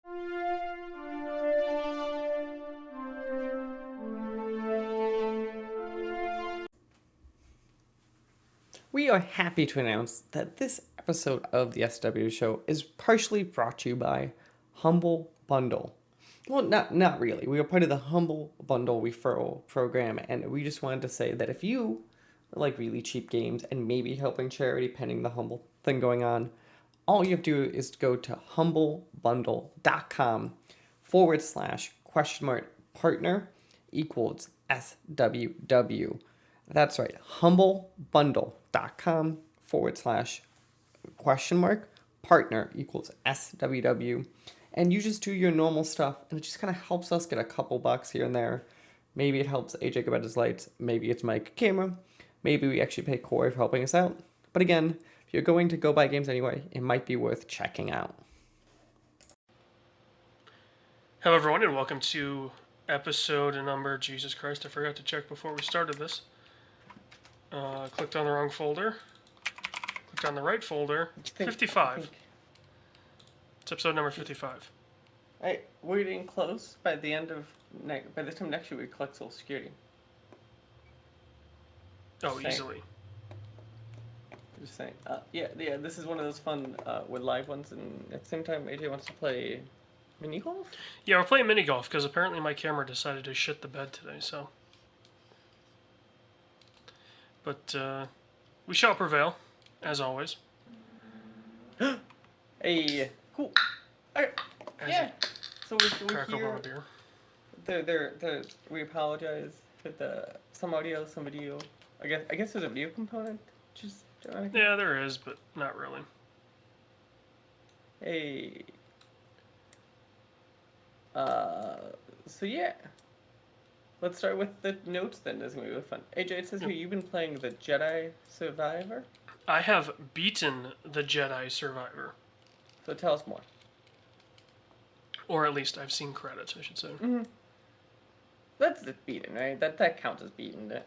We are happy to announce that this episode of the SWW Show is partially brought to you by Humble Bundle. Well, not really. We are part of the Humble Bundle referral program, and we just wanted to say that if you like really cheap games and maybe helping charity pending the Humble thing going on, all you have to do is go to humblebundle.com/partner equals SWW. That's right, humblebundle.com/partner equals SWW. And you just do your normal stuff, and it just kind of helps us get a couple bucks here and there. Maybe it helps AJ get his lights. Maybe it's Mike camera. Maybe we actually pay Corey for helping us out. But again, if you're going to go buy games anyway, it might be worth checking out. Hello, everyone, and welcome to episode number, Jesus Christ, I forgot to check before we started this. Clicked on the wrong folder. Clicked on the right folder. 55. It's episode number 55. We're getting close. By the end of by this time next year, we collect Social Security. Oh, easily. Just saying. Yeah. This is one of those fun with live ones, and at the same time, AJ wants to play mini golf. Yeah, we're playing mini golf because apparently my camera decided to shit the bed today. So, but we shall prevail, as always. Hey, cool. Alright, yeah. So we're here. We apologize for some audio, some video. I guess there's a video component. Yeah, there is, but not really. Hey. So yeah. Let's start with the notes then. This is gonna be really fun. AJ, it says here you've been playing the Jedi Survivor. I have beaten the Jedi Survivor. So tell us more. Or at least I've seen credits, I should say. Mm-hmm. That's the beaten, right? That counts as beaten, right?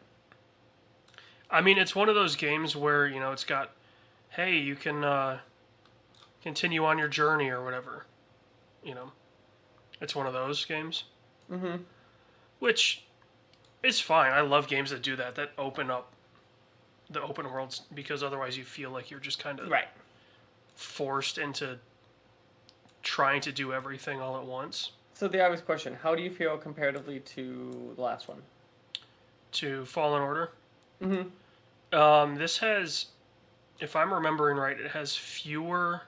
I mean, it's one of those games where, you know, it's got, hey, you can continue on your journey or whatever. You know, it's one of those games. Mm-hmm. Which is fine. I love games that do that open up the open worlds, because otherwise you feel like you're just kind of forced into trying to do everything all at once. So the obvious question, how do you feel comparatively to the last one? To Fallen Order? Mm-hmm. This has, if I'm remembering right, it has fewer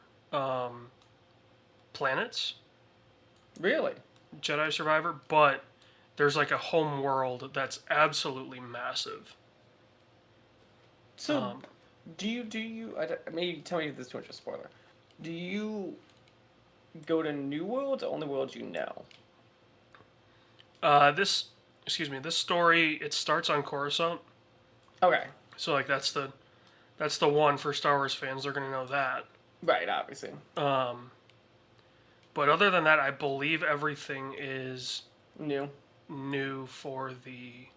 planets. Really? Jedi Survivor, but there's like a home world that's absolutely massive. So, do you? Maybe tell me if this is too much of a spoiler. Do you go to new worlds or only worlds you know? This story, it starts on Coruscant. Okay. So like that's the one for Star Wars fans. They're gonna know that. Right, obviously. But other than that, I believe everything is new for the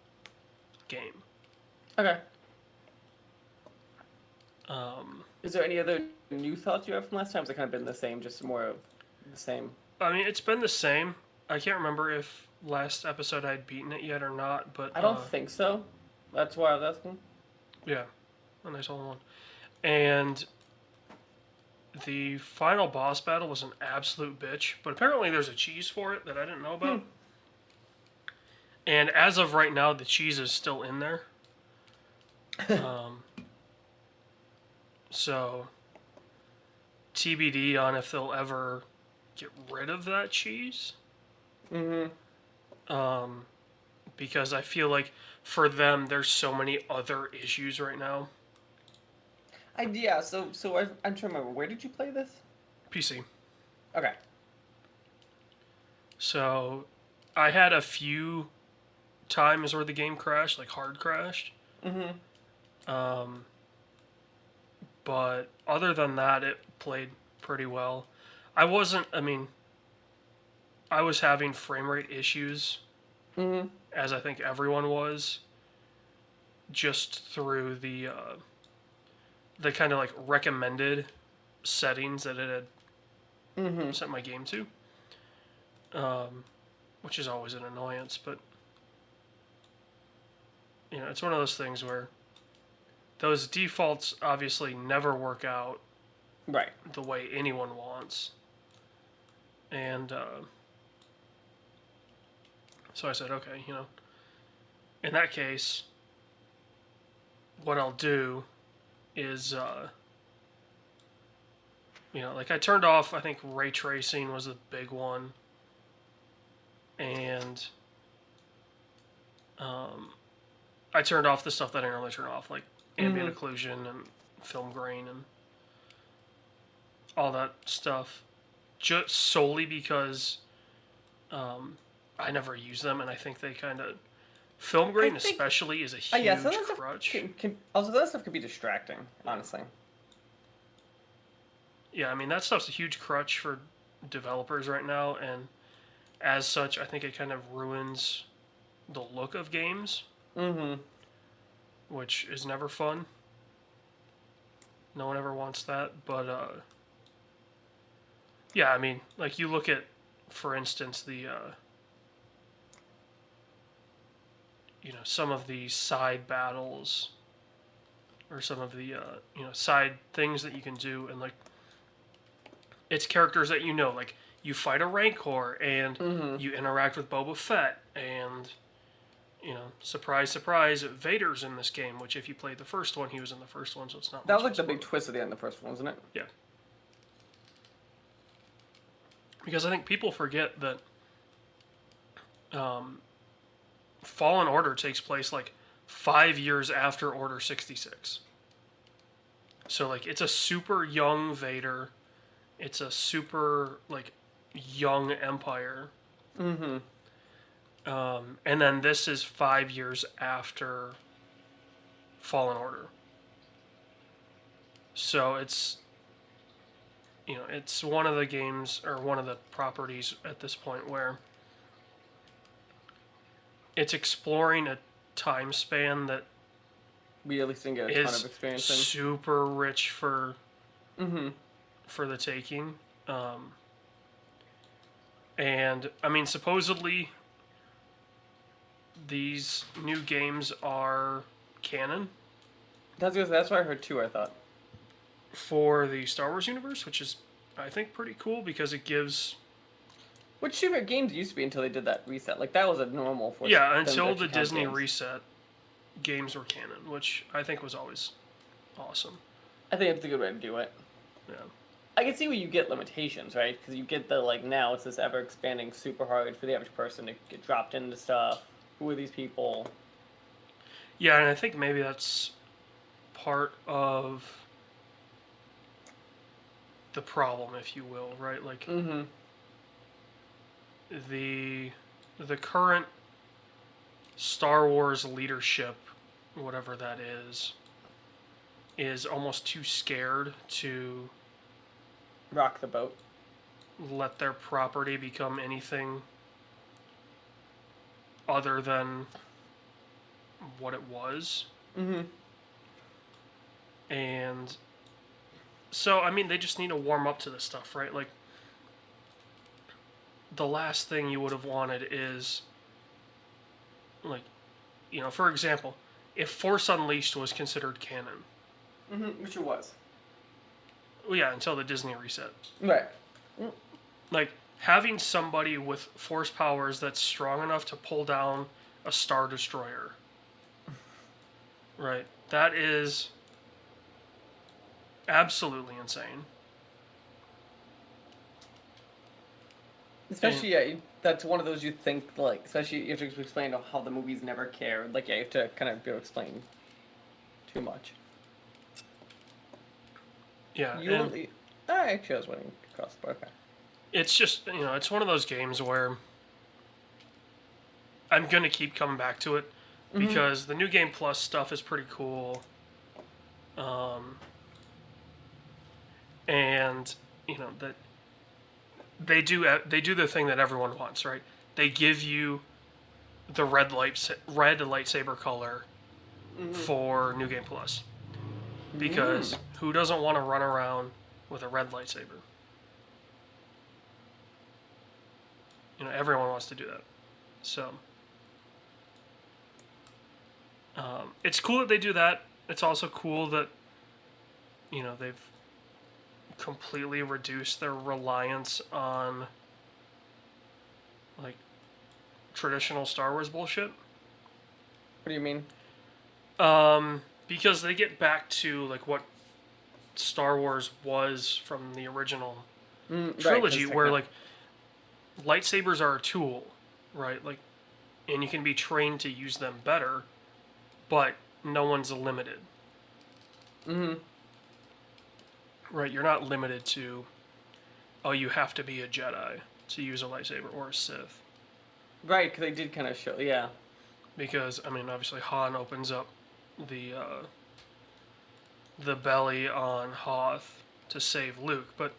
game. Okay. Is there any other new thoughts you have from last time? Has it kind of been the same, just more of the same? I mean, it's been the same. I can't remember if last episode I'd beaten it yet or not, but I don't think so. That's why I was asking. Yeah, a nice old one. And the final boss battle was an absolute bitch, but apparently there's a cheese for it that I didn't know about. And as of right now, the cheese is still in there. So, TBD on if they'll ever get rid of that cheese. Mm-hmm. Because I feel like for them, there's so many other issues right now. I'm trying to remember. Where did you play this? PC. Okay. So, I had a few times where the game crashed, like hard crashed. Mm-hmm. But other than that, it played pretty well. I was having frame rate issues, as I think everyone was, just through the kind of like recommended settings that it had set my game to. which is always an annoyance. But it's one of those things where those defaults obviously never work out Right. the way anyone wants. And so I said, okay, in that case, what I'll do is, like I turned off, I think ray tracing was the big one. And I turned off the stuff that I normally turn off, like ambient occlusion and film grain and all that stuff, just solely because I never use them, and I think they kind of film grain especially is a huge crutch. Also, that stuff can be distracting, honestly. Yeah, I mean that stuff's a huge crutch for developers right now, and as such, I think it kind of ruins the look of games, which is never fun. No one ever wants that, but yeah, I mean, like you look at, for instance, the some of the side battles or some of the side things that you can do, and like it's characters that like you fight a Rancor and you interact with Boba Fett, and surprise, surprise, Vader's in this game, which if you played the first one, he was in the first one, so it's not. That was like the big twist at the end of the first one, wasn't it? Yeah. Because I think people forget that Fallen Order takes place like 5 years after Order 66. So like it's a super young Vader. It's a super like young Empire. And then this is 5 years after Fallen Order. So it's it's one of the games or one of the properties at this point where it's exploring a time span that we at least didn't get a ton of experience in. Super rich for the taking. And I mean, supposedly these new games are canon. That's what I heard too, I thought. For the Star Wars universe, which is, I think, pretty cool because it gives... Which favorite games used to be until they did that reset. Like, that was a normal... Yeah, until the Disney reset, games were canon, which I think was always awesome. I think that's a good way to do it. Yeah. I can see where you get limitations, right? Because you get the, like, now it's this ever-expanding super hard for the average person to get dropped into stuff. Who are these people? Yeah, and I think maybe that's part of the problem, if you will, right? Like, the current Star Wars leadership, whatever that is almost too scared to rock the boat, let their property become anything other than what it was. And so, I mean, they just need to warm up to this stuff, right? Like, the last thing you would have wanted is, like, for example, if Force Unleashed was considered canon. Which it was. Well, yeah, until the Disney reset. Right. Like, having somebody with force powers that's strong enough to pull down a Star Destroyer. Right. That is absolutely insane. Especially, yeah, that's one of those you think, like, especially you have to explain how the movies never cared. Like, yeah, you have to kind of be able to explain too much. Yeah. Actually, I was waiting across the board. Okay. It's just, it's one of those games where I'm going to keep coming back to it because the New Game Plus stuff is pretty cool. And, that they do the thing that everyone wants, right? They give you the red lightsaber color for New Game Plus. Because who doesn't want to run around with a red lightsaber? everyone wants to do that. So it's cool that they do that. It's also cool that they've completely reduced their reliance on like traditional Star Wars bullshit. What do you mean? Because they get back to like what Star Wars was from the original trilogy, Right, where like lightsabers are a tool, right? Like, and you can be trained to use them better, but no one's limited. Right? You're not limited to, oh, you have to be a Jedi to use a lightsaber or a Sith. Right, because they did kind of show, yeah. Because I mean, obviously Han opens up the belly on Hoth to save Luke, but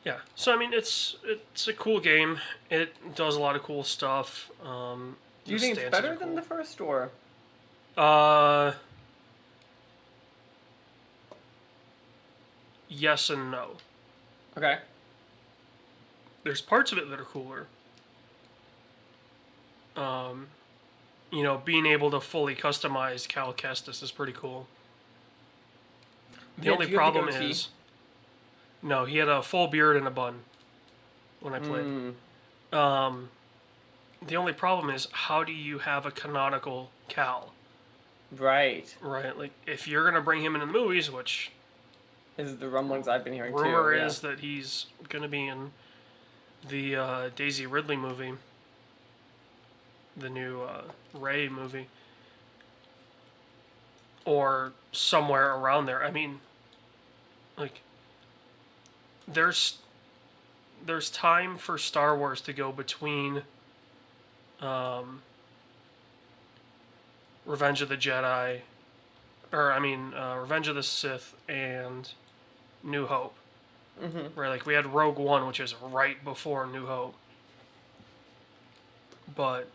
yeah. So I mean, it's a cool game. It does a lot of cool stuff. Do you think it's better than the first, or? Yes and no. Okay. There's parts of it that are cooler. Being able to fully customize Cal Kestis is pretty cool. The only problem is, no, he had a full beard and a bun when I played. The only problem is, how do you have a canonical Cal? Right. Right? Like, if you're going to bring him into the movies, which is the rumblings I've been hearing too. Rumor is that he's going to be in the Daisy Ridley movie, the new Rey movie, or somewhere around there. I mean, like, there's time for Star Wars to go between Revenge of the Jedi, or I mean, Revenge of the Sith and New Hope. Right, like we had Rogue One, which is right before New Hope, but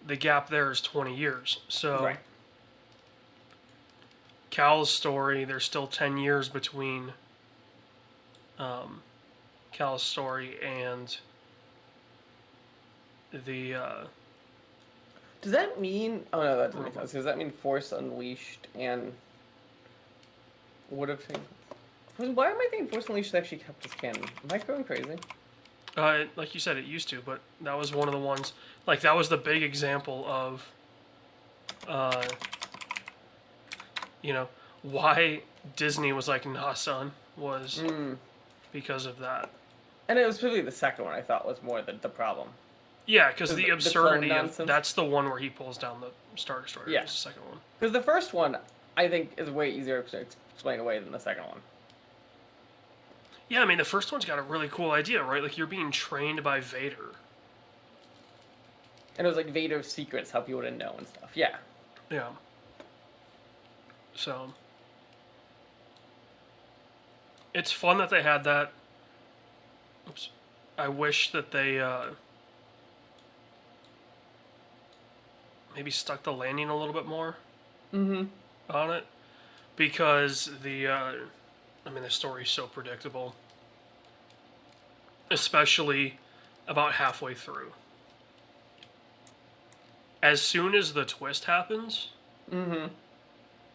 the gap there is 20 years. So Right. Cal's story, there's still 10 years between Cal's story and the Does that mean? Oh no, that doesn't make sense. Does that mean Force Unleashed and would have? Why am I thinking Force Unleashed actually kept as canon? Am I going crazy? like you said, it used to, but that was one of the ones. Like that was the big example of, why Disney was like, "Nah, son," was because of that. And it was really the second one I thought was more the problem. Yeah, because the absurdity of that's the one where he pulls down the Star Destroyer. Yeah, the second one. Because the first one, I think, is way easier to explain away than the second one. Yeah, I mean the first one's got a really cool idea, right? Like you're being trained by Vader. And it was like Vader's secrets, how people didn't know and stuff. Yeah. Yeah. So it's fun that they had that. Oops. I wish that they maybe stuck the landing a little bit more on it, because the story's so predictable, especially about halfway through. As soon as the twist happens,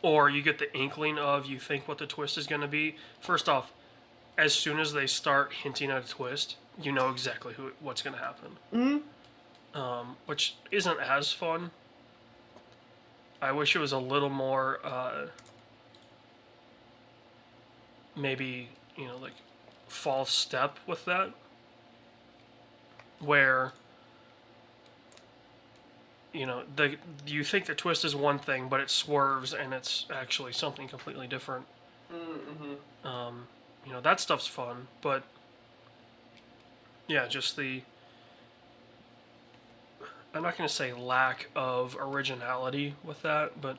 or you get the inkling of you think what the twist is going to be, first off, as soon as they start hinting at a twist, you know exactly what's going to happen. Which isn't as fun. I wish it was a little more, maybe, like, false step with that. Where, you think the twist is one thing, but it swerves and it's actually something completely different. That stuff's fun, but yeah, just the, I'm not going to say lack of originality with that, but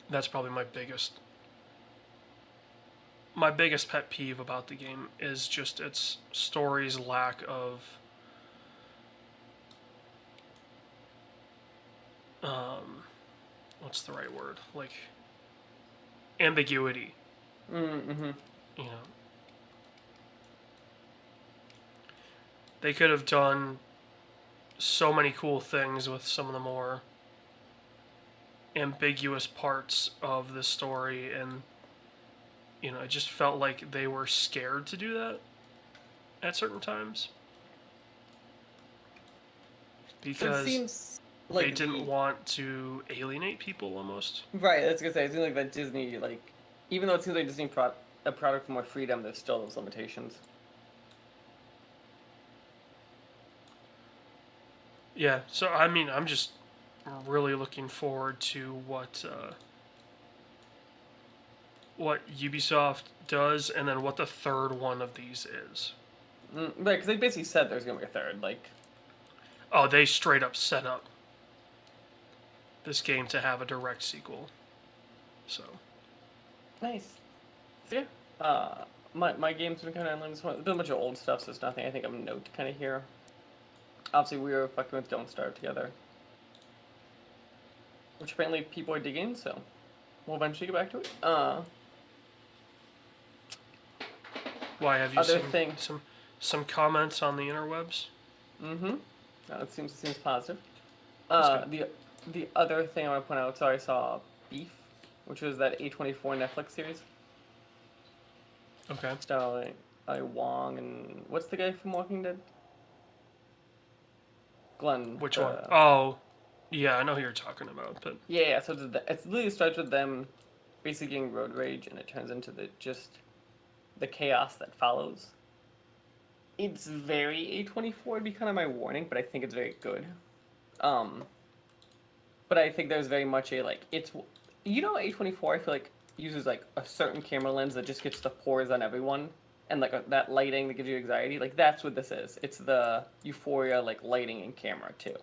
that's probably my biggest pet peeve about the game is just its story's lack of what's the right word? Like ambiguity. They could have done so many cool things with some of the more ambiguous parts of the story, and it just felt like they were scared to do that at certain times So it because seems they like didn't want to alienate people almost. right. That's gonna say it seems like that Disney even though it seems like Disney a product for more freedom, there's still those limitations. Yeah, so I mean, I'm just really looking forward to what Ubisoft does, and then what the third one of these is. Right, because they basically said there's gonna be a third. Oh, they straight up set up this game to have a direct sequel. So Nice. So yeah. My game's been kind of endless. There's been a bunch of old stuff, so it's nothing I think I'm note to kind of hear. Obviously, we were fucking with Don't Starve together, which apparently people are digging. So we'll eventually get back to it. why have you Other seen thing. some comments on the interwebs? Mm-hmm. It seems positive. That's good. The other thing I want to point out. Sorry, I saw Beef, which was that A24 Netflix series Okay. starring Wong and what's the guy from Walking Dead? Glenn. Which one? Oh, yeah, I know who you're talking about, but Yeah. So it's literally starts with them basically getting road rage, and it turns into the chaos that follows. It's very A24. It'd be kind of my warning, but I think it's very good. Um, but I think there's very much a it's A24. I feel like uses a certain camera lens that just gets the pores on everyone, and that lighting that gives you anxiety. That's what this is. It's the Euphoria lighting and camera too.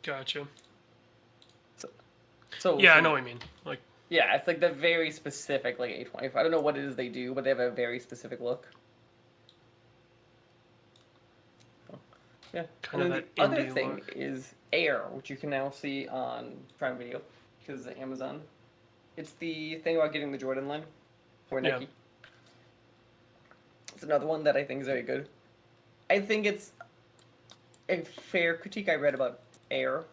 gotcha. So so Yeah, I so know what you mean. Like, yeah, it's the very specific A24. I don't know what it is they do, but they have a very specific look. Yeah. kind And of then the that other indie thing look. is Air, which you can now see on Prime Video because of Amazon. It's the thing about getting the Jordan line for Yeah. Nike. It's another one that I think is very good. I think it's a fair critique I read about Air,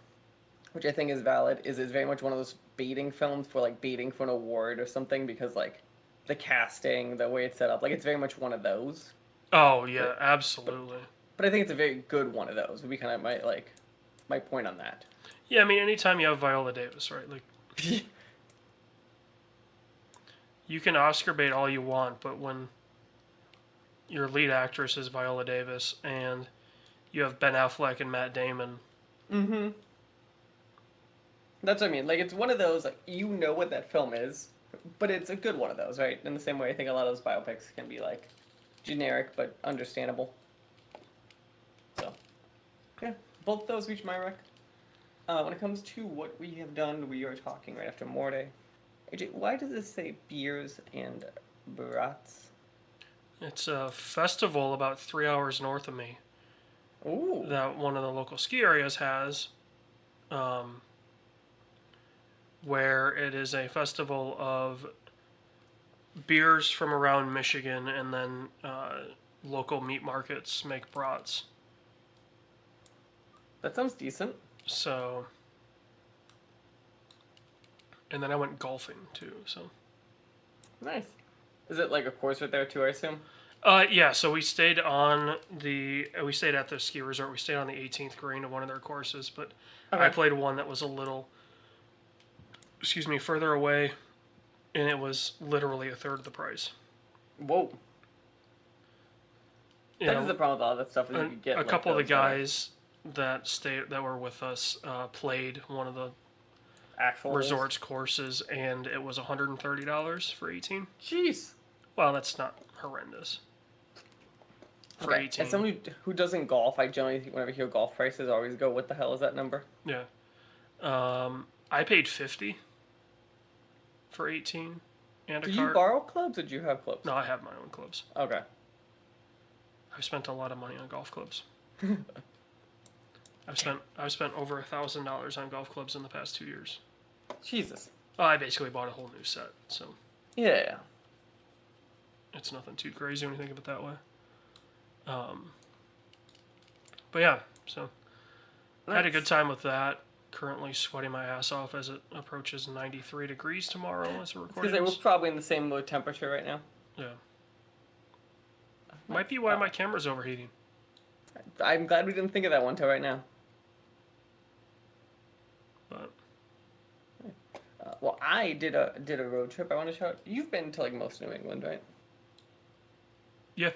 which I think is valid, is it's very much one of those baiting films for baiting for an award or something because the casting, the way it's set up, it's very much one of those. Oh, yeah, But but absolutely. but I think it's a very good one of those. Would be kind of my point on that. Yeah, I mean, anytime you have Viola Davis, right? Like, you can Oscar bait all you want, but when your lead actress is Viola Davis and you have Ben Affleck and Matt Damon, Mm-hmm. That's what I mean. It's one of those you know what that film is, but it's a good one of those, right? In the same way, I think a lot of those biopics can be generic but understandable. So yeah, both those reach my rec. When it comes to what we have done, we are talking right after Morday. AJ, why does this say beers and brats? it's a festival about 3 hours north of me Ooh, that one of the local ski areas has, um, where it is a festival of beers from around Michigan, and then local meat markets make brats. that sounds decent. So, and then I went golfing too. So, Nice. Is it a course right there too? I assume. yeah. So we stayed at the ski resort. We stayed on the 18th green of one of their courses, but I Okay. played one that was a little, excuse me, further away, and it was literally a third of the price. Whoa. You That is the know, problem with all that stuff is you could a get couple of the those that are guys that were with us played one of the actual holes. resorts courses, and it was $130 for 18. Jeez. Well, that's not horrendous for Okay. As 18. somebody who doesn't golf, I generally whenever I hear golf prices, I always go, "What the hell is that number?" Yeah. I paid 50 for 18 and a Did you cart. borrow clubs or did you have clubs? No, I have my own clubs. Okay. I've spent a lot of money on golf clubs. I've spent over $1,000 on golf clubs in the past 2 years. Jesus. Well, I basically bought a whole new set, so Yeah. it's nothing too crazy when you think of it that way. Um, But yeah, so had a good Nice. time with that. Currently sweating my ass off as it approaches 93 degrees tomorrow as we're It's because recording we're this. probably in the same low temperature right now. Yeah. Nice. Might be why my camera's overheating. I'm glad we didn't think of that one till right now. But Well, I did a road trip. I want to show. You've been to like most of New England, right? yeah.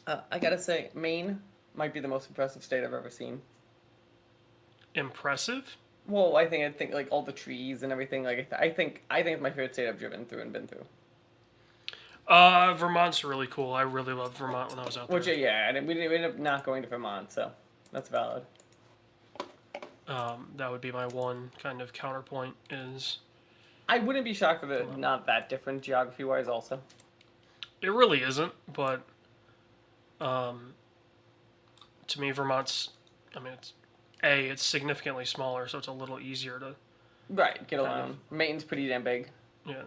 I gotta say, Maine might be the most impressive state I've ever seen. Impressive? Well, I think like all the trees and everything. Like I think it's my favorite state I've driven through and been through. Vermont's really cool. I really loved Vermont when I was out there. Which yeah, and we ended up not going to Vermont, so that's valid. That would be my one kind of counterpoint is I wouldn't be shocked if it's not that different geography wise. Also, it really isn't, but um, to me Vermont's, I mean it's significantly smaller, so it's a little easier to right, get along. Maine's pretty damn big. yeah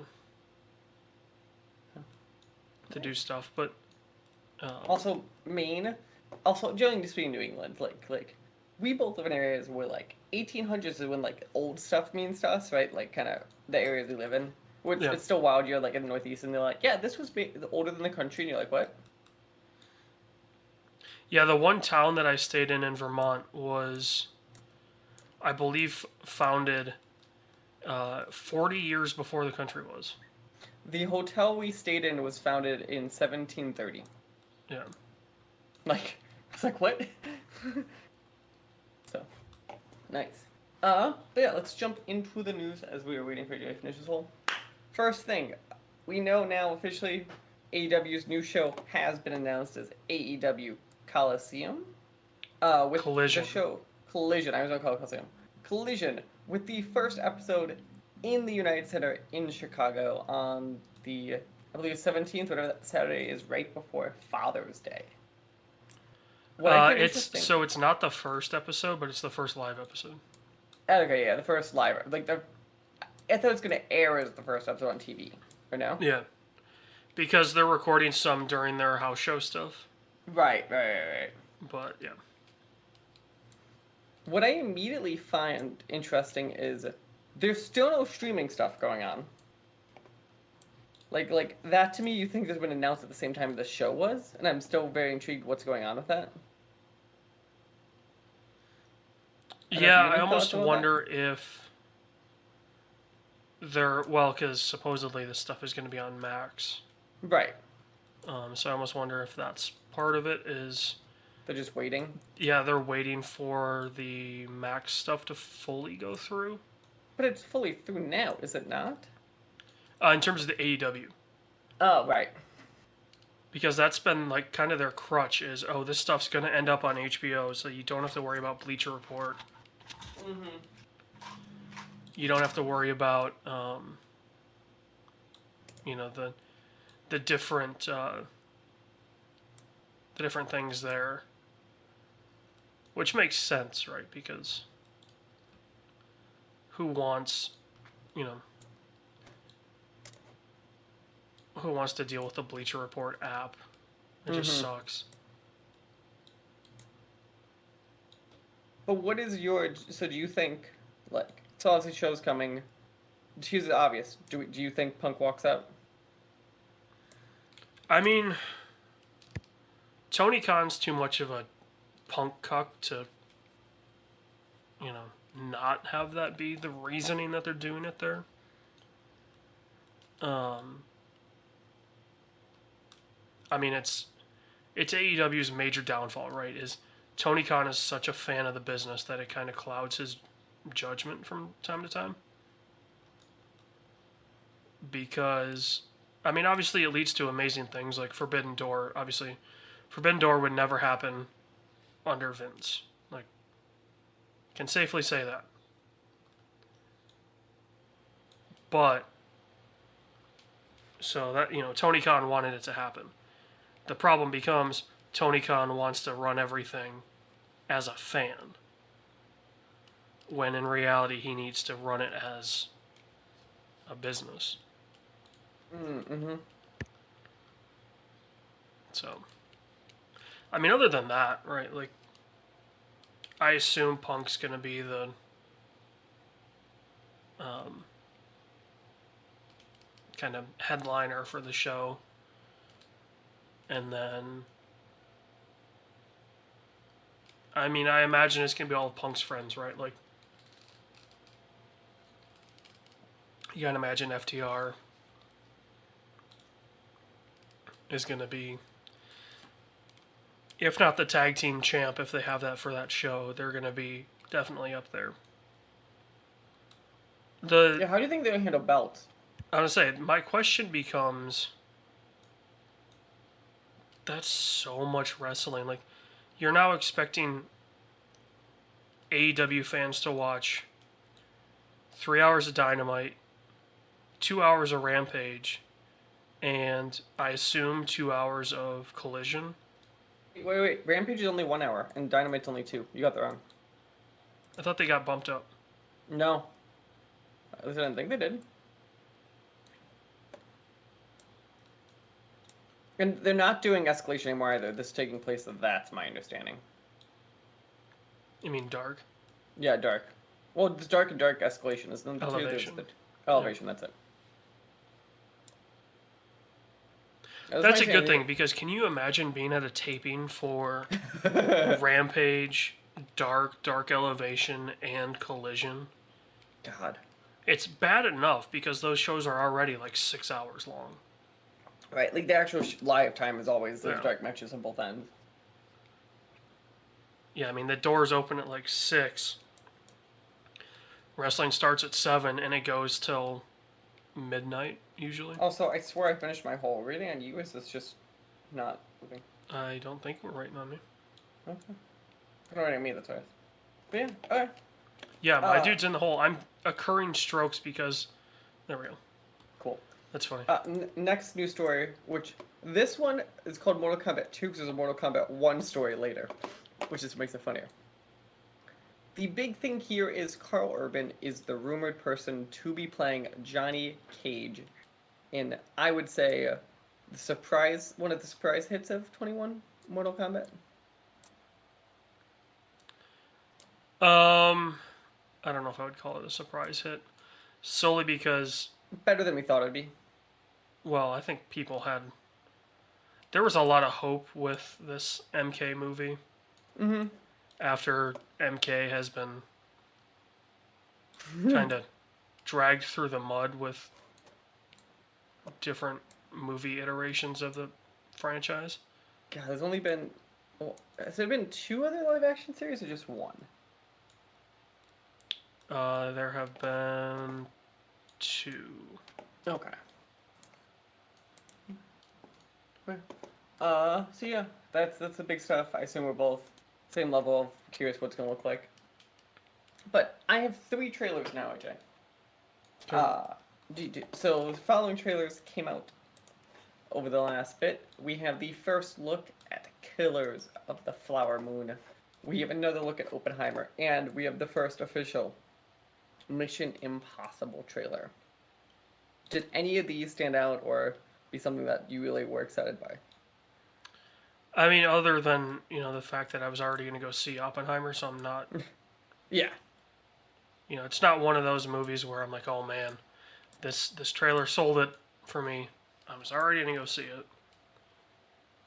to do stuff, but Also, Maine. Also, generally speaking, New England, like we both live in areas where like 1800s is when like old stuff means to us, right? Like kind of the areas we live in. Where Yeah. it's still wild. You're like in the Northeast, and they're like, yeah, this was older than the country, and you're like, what? yeah, the one town that I stayed in Vermont was, I believe, founded 40 years before the country was. The hotel we stayed in was founded in 1730. Yeah. Like, it's like what? So, nice. But yeah, let's jump into the news as we were waiting for you to finish this whole. First thing, we know now officially AEW's new show has been announced as AEW Coliseum. With Collision. the show Collision, I was gonna call it Coliseum. Collision with the first episode in the United Center in Chicago on the I believe 17th, whatever that Saturday is, right before Father's Day. What I find interesting. So it's not the first episode, but it's the first live episode. Okay, yeah, the first live. Like I thought it was gonna air as the first episode on TV. Or no? Yeah. Because they're recording some during their house show stuff. Right. But yeah. What I immediately find interesting is there's still no streaming stuff going on. Like that to me, you think this been announced at the same time the show was, and I'm still very intrigued what's going on with that. Yeah, I almost wonder if they're because supposedly this stuff is going to be on Max. Right. So I almost wonder if that's part of it. Is they're just waiting. Yeah, they're waiting for the Max stuff to fully go through. But it's fully through now, is it not? In terms of the AEW. Oh, right. Because that's been like kind of their crutch is, this stuff's going to end up on HBO, so you don't have to worry about Bleacher Report. Mm-hmm. You don't have to worry about, the different things there. Which makes sense, right? Because who wants to deal with the Bleacher Report app? It just sucks. But what is so do you think, like, so obviously show's coming, here's the obvious, do you think Punk walks out? I mean, Tony Khan's too much of a punk cuck to, not have that be the reasoning that they're doing it there. I mean, it's AEW's major downfall, right? Is Tony Khan is such a fan of the business that it kind of clouds his judgment from time to time. Because, I mean, obviously it leads to amazing things like Forbidden Door. Obviously, Forbidden Door would never happen under Vince. Like, can safely say that. But, so that, Tony Khan wanted it to happen. The problem becomes Tony Khan wants to run everything as a fan, when in reality he needs to run it as a business. Mm-hmm. So I mean, other than that, right? Like, I assume Punk's gonna be the um, kind of headliner for the show, and then I mean, I imagine it's gonna be all of Punk's friends, right? Like, you gotta imagine FTR is gonna be, if not the tag team champ, if they have that for that show, they're gonna be definitely up there. Yeah, how do you think they're gonna handle belts? I would say my question becomes, that's so much wrestling. Like, you're now expecting AEW fans to watch 3 hours of Dynamite, 2 hours of Rampage, and I assume 2 hours of Collision. Wait. Rampage is only 1 hour, and Dynamite's only 2. You got that wrong. I thought they got bumped up. No. At least I didn't think they did. And they're not doing Escalation anymore either. This is taking place, that's my understanding. You mean Dark? Yeah, Dark. Well, it's Dark and Dark Escalation. Isn't it the Elevation. two? Elevation, yeah. That's it. That's a good thing, because can you imagine being at a taping for Rampage, Dark Elevation, and Collision? God. It's bad enough because those shows are already like 6 hours long. Right, like the actual live time is always those Yeah. dark matches on both ends. Yeah, I mean, the doors open at like 6. Wrestling starts at 7 and it goes till midnight, usually. Also, I swear I finished my whole reading on you. Is this just not moving? I don't think we're writing on me. Okay. I don't know what I mean, that's right. But yeah, okay. Yeah, my dude's in the hole. I'm occurring strokes because... There we go. Cool. That's funny. Next news story, which this one is called Mortal Kombat 2 because there's a Mortal Kombat 1 story later, which just makes it funnier. The big thing here is Carl Urban is the rumored person to be playing Johnny Cage in, I would say, one of the surprise hits of 21 Mortal Kombat. I don't know if I would call it a surprise hit. Solely because... Better than we thought it'd be. Well, I think people had... There was a lot of hope with this MK movie. Mm-hmm. After MK has been kind of dragged through the mud with different movie iterations of the franchise. God, there's only been... Well, has there been 2 other live-action series or just 1? There have been 2. Okay. So yeah, that's the big stuff. I assume we're both same level of curious what's gonna look like. But I have 3 trailers now, AJ. Okay. So the following trailers came out over the last bit. We have the first look at Killers of the Flower Moon. We have another look at Oppenheimer, and we have the first official Mission Impossible trailer. Did any of these stand out or be something that you really were excited by? I mean, other than, the fact that I was already going to go see Oppenheimer, so I'm not... Yeah. It's not one of those movies where I'm like, oh man, this trailer sold it for me. I was already going to go see it.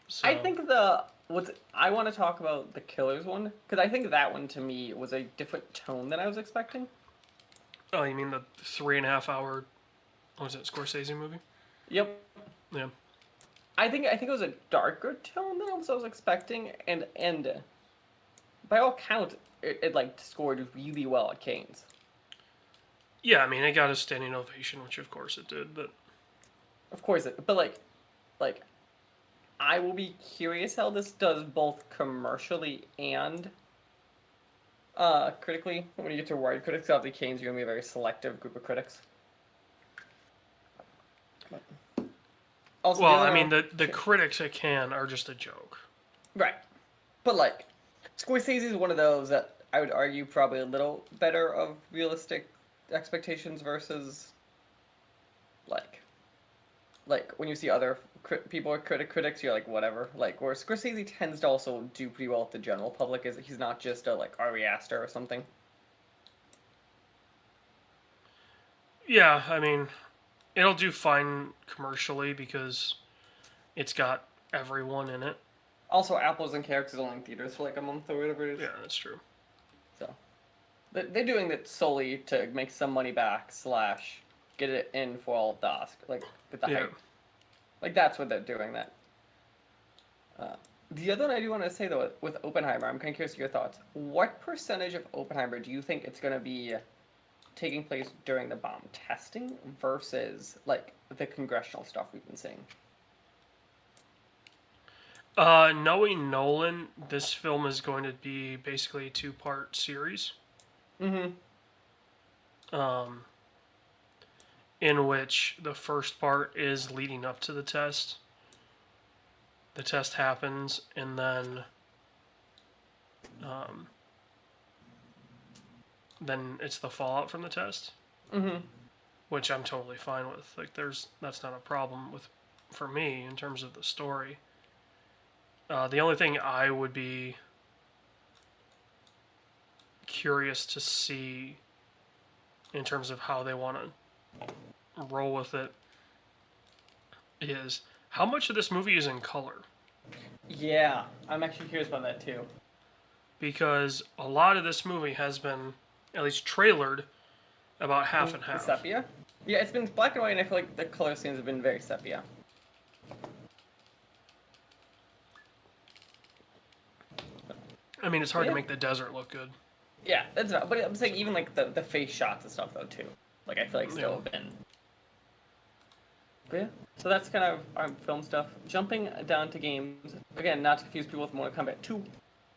So... I think I want to talk about the Killers one, because I think that one to me was a different tone than I was expecting. Oh, you mean the 3.5 hour, what was it, Scorsese movie? Yep. Yeah. I think it was a darker tone than I was expecting, and by all counts, it like scored really well at Cannes. Yeah, I mean, it got a standing ovation, which of course it did, but... Of course, but like, I will be curious how this does both commercially and critically. When you get to wide critics, obviously Cannes, you're gonna be a very selective group of critics. Also, well, I mean, the critics at Cannes are just a joke. Right. But, like, Scorsese is one of those that I would argue probably a little better of realistic expectations versus, like, like when you see other people or critics, you're like whatever. Like where Scorsese tends to also do pretty well with the general public is he's not just a like Ari Aster or something. Yeah, I mean, it'll do fine commercially because it's got everyone in it. Also, Apple doesn't care because it's only in theaters for like a month or whatever it is. Yeah, that's true. So they're doing that solely to make some money back slash get it in for all of the Oscar, like get the Yeah. hype. Like that's what they're doing. That. Uh, the other one I do want to say though with Oppenheimer, I'm kind of curious your thoughts. What percentage of Oppenheimer do you think it's going to be taking place during the bomb testing versus like the congressional stuff we've been seeing? Knowing Nolan, this film is going to be basically a two-part series. Mm-hmm. Um, in which the first part is leading up to the test. The test happens, and um, then it's the fallout from the test, Mm-hmm. which I'm totally fine with. Like, that's not a problem with for me in terms of the story. The only thing I would be curious to see in terms of how they want to roll with it is how much of this movie is in color. Yeah, I'm actually curious about that too. Because a lot of this movie has been at least trailered about half and The half. sepia? Yeah, it's been black and white, and I feel like the color scenes have been very sepia. I mean, it's hard Yeah. to make the desert look good. Yeah, that's not. But I'm saying even like the face shots and stuff though too. Like I feel like still have been. But yeah, so that's kind of our film stuff. Jumping down to games again, not to confuse people with Mortal Kombat 2.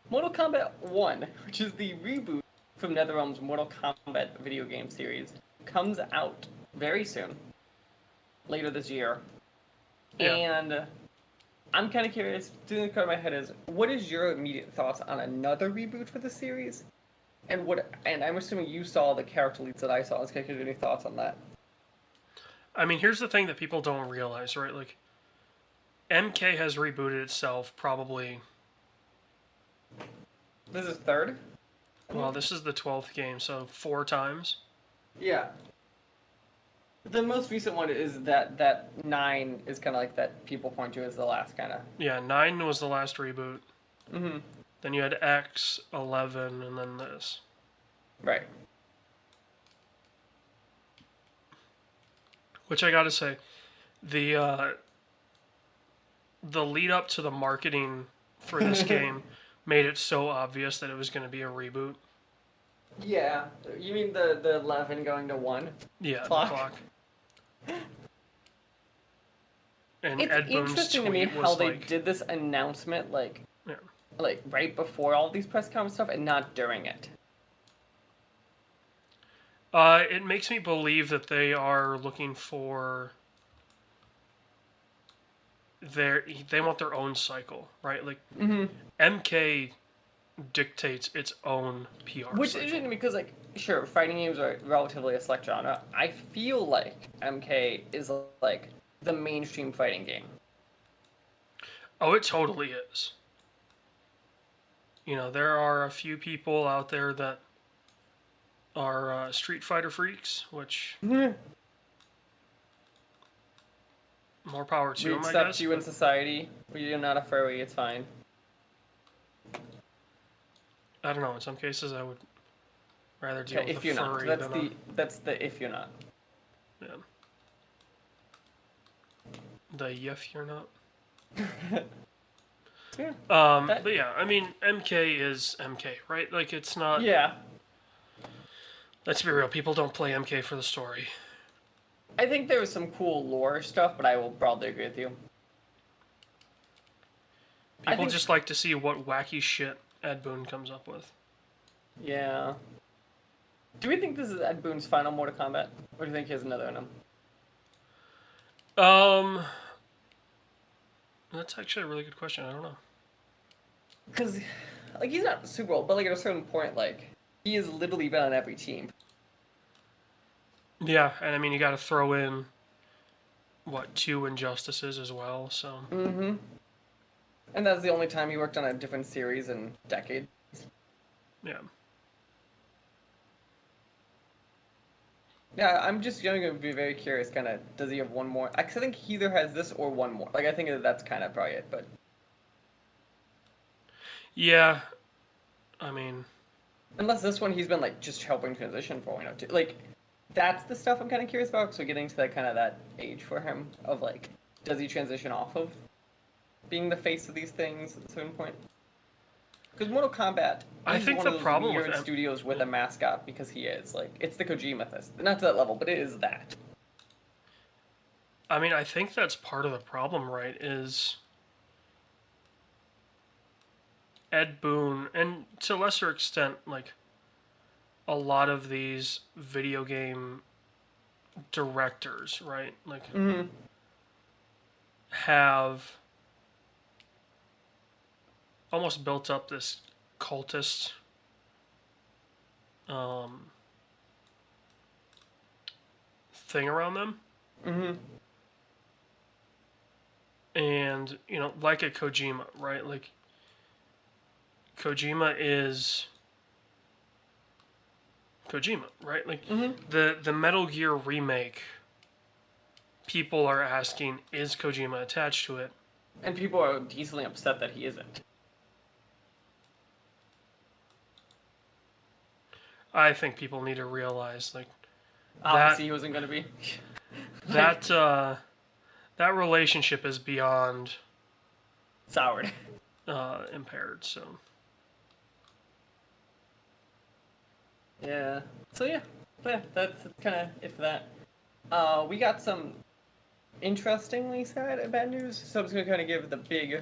Mortal Kombat 1, which is the reboot from NetherRealm's Mortal Kombat video game series, comes out very soon, later this year. Yeah. And I'm kind of curious. The thing that caught in my head is, what is your immediate thoughts on another reboot for the series? And what? And I'm assuming you saw the character leads that I saw. I was kind of curious any thoughts on that. I mean, here's the thing that people don't realize, right? Like, MK has rebooted itself probably. This is third. Well, this is the 12th game, so 4 times. Yeah. The most recent one is that 9 is kind of like that people point to as the last kind of. Yeah, 9 was the last reboot. Mm-hmm. Then you had X, 11, and then this. Right. Which I gotta say, the lead up to the marketing for this game made it so obvious that it was going to be a reboot. Yeah. You mean the 11 going to 1? Yeah, Clock. the clock. And It's Ed Boon's interesting to me tweet how was they like, did this announcement yeah. like right before all these press conference stuff and not during it. It makes me believe that they are looking for they want their own cycle, right? Like MK dictates its own PR Which is cycle. interesting because, like, sure, fighting games are relatively a select genre. I feel like MK is, like, the mainstream fighting game. Oh, it totally is. You know, there are a few people out there that are Street Fighter freaks, which more power to We them, I accept guess. you in society. You're not a furry, it's fine. I don't know. In some cases, I would rather deal Okay, with if a you're not. furry That's the if you're not. yeah. The if you're not. Yeah. But yeah, I mean, MK is MK, right? Like, it's not. Yeah. Let's be real. People don't play MK for the story. I think there was some cool lore stuff, but I will broadly agree with you. People just like to see what wacky shit Ed Boon comes up with. Yeah. Do we think this is Ed Boon's final Mortal Kombat? Or do you think he has another in him? That's actually a really good question. I don't know. Because, like, he's not super old, but, like, at a certain point, like, he has literally been on every team. Yeah, and I mean, you got to throw in two Injustices as well. So Mm-hmm. And that's the only time he worked on a different series in decades. yeah. Yeah, I'm just going to be very curious. Kind of, does he have one more? I think he either has this or one more. Like, I think that's kind of probably it. But Yeah, I mean, unless this one, he's been like just helping transition for too. Like, that's the stuff I'm kind of curious about. So getting to that kind of that age for him of like, does he transition off of being the face of these things at a certain point? Because Mortal Kombat I is think one the of those problem with weird studios with yeah. a mascot because he is like it's the Kojima thing. Not to that level, but it is that. I mean, I think that's part of the problem, right? Is Ed Boon, and to a lesser extent, like a lot of these video game directors, right? Like Mm-hmm. have almost built up this cultist um, thing around them, Mm-hmm. and like a Kojima, right? Like Kojima is Kojima, right? Like Mm-hmm. the Metal Gear remake, people are asking, is Kojima attached to it? And people are decently upset that he isn't. I think people need to realize like that Obviously, he wasn't going to be. like that that relationship is beyond soured. impaired. So Yeah. So yeah, that's kind of it for that. We got some interestingly sad and bad news. So I'm just gonna kind of give the big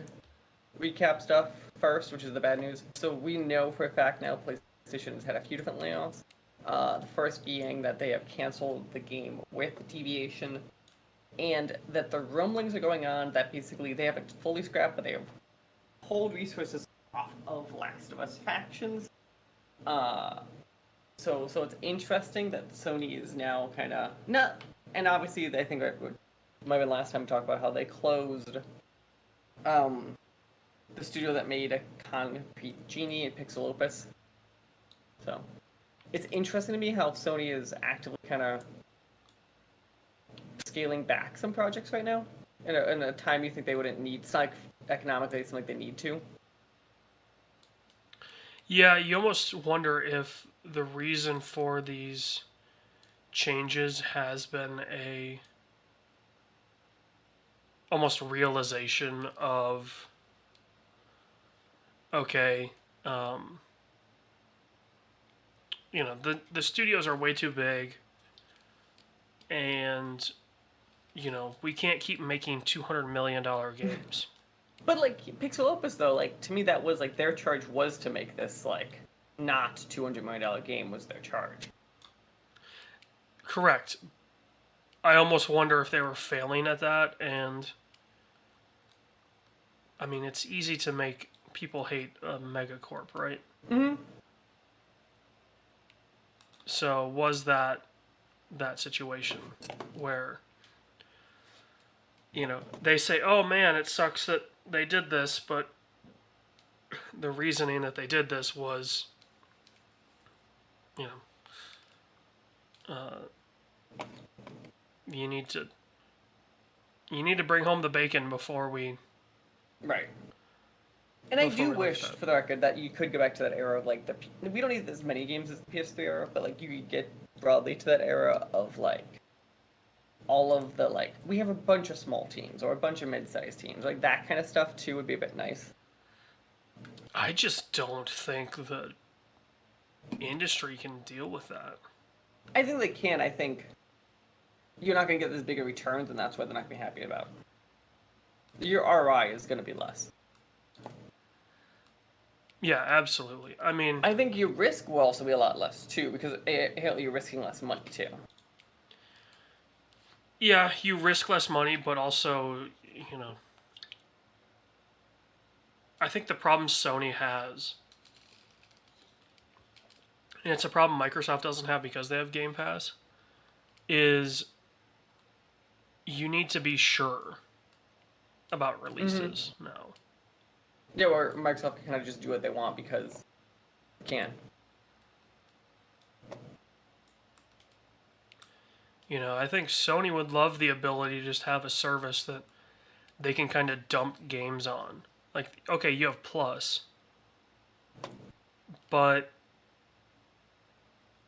recap stuff first, which is the bad news. So we know for a fact now PlayStation's had a few different layoffs. The first being that they have canceled the game with deviation, and that the rumblings are going on that basically they haven't fully scrapped, but they have pulled resources off of Last of Us factions. Uh, so it's interesting that Sony is now kind of not, and obviously I think it might have been last time we talked about how they closed um, the studio that made a Concrete Genie and Pixel Opus. So it's interesting to me how Sony is actively kind of scaling back some projects right now in a time you think they wouldn't need. It's not like economically it's like they need to. yeah, you almost wonder if the reason for these changes has been a almost realization of okay, um, the studios are way too big, and we can't keep making $200 million games. But like Pixel Opus though, like to me that was like their charge was to make this like not $200 million game was their charge. Correct. I almost wonder if they were failing at that, and I mean it's easy to make people hate a megacorp, right? Mm-hmm. So was that situation where they say, "Oh man, it sucks that they did this," but the reasoning that they did this was, you know, you need to bring home the bacon before we Right. And I do like wish, that. for the record, that you could go back to that era of like we don't need as many games as the PS3 era, but like you could get broadly to that era of like all of the like we have a bunch of small teams or a bunch of mid-sized teams, like that kind of stuff too would be a bit nice. I just don't think the industry can deal with that. I think they can. I think you're not going to get as big a returns, and that's what they're not going to be happy about. Your ROI is going to be less. Yeah, absolutely. I mean, I think your risk will also be a lot less too, because you're risking less money too. yeah, you risk less money, but also, you know, I think the problem Sony has, and it's a problem Microsoft doesn't have because they have Game Pass, is you need to be sure about releases now. Yeah, or Microsoft can kind of just do what they want because they can. I think Sony would love the ability to just have a service that they can kind of dump games on. Like, okay, you have Plus, but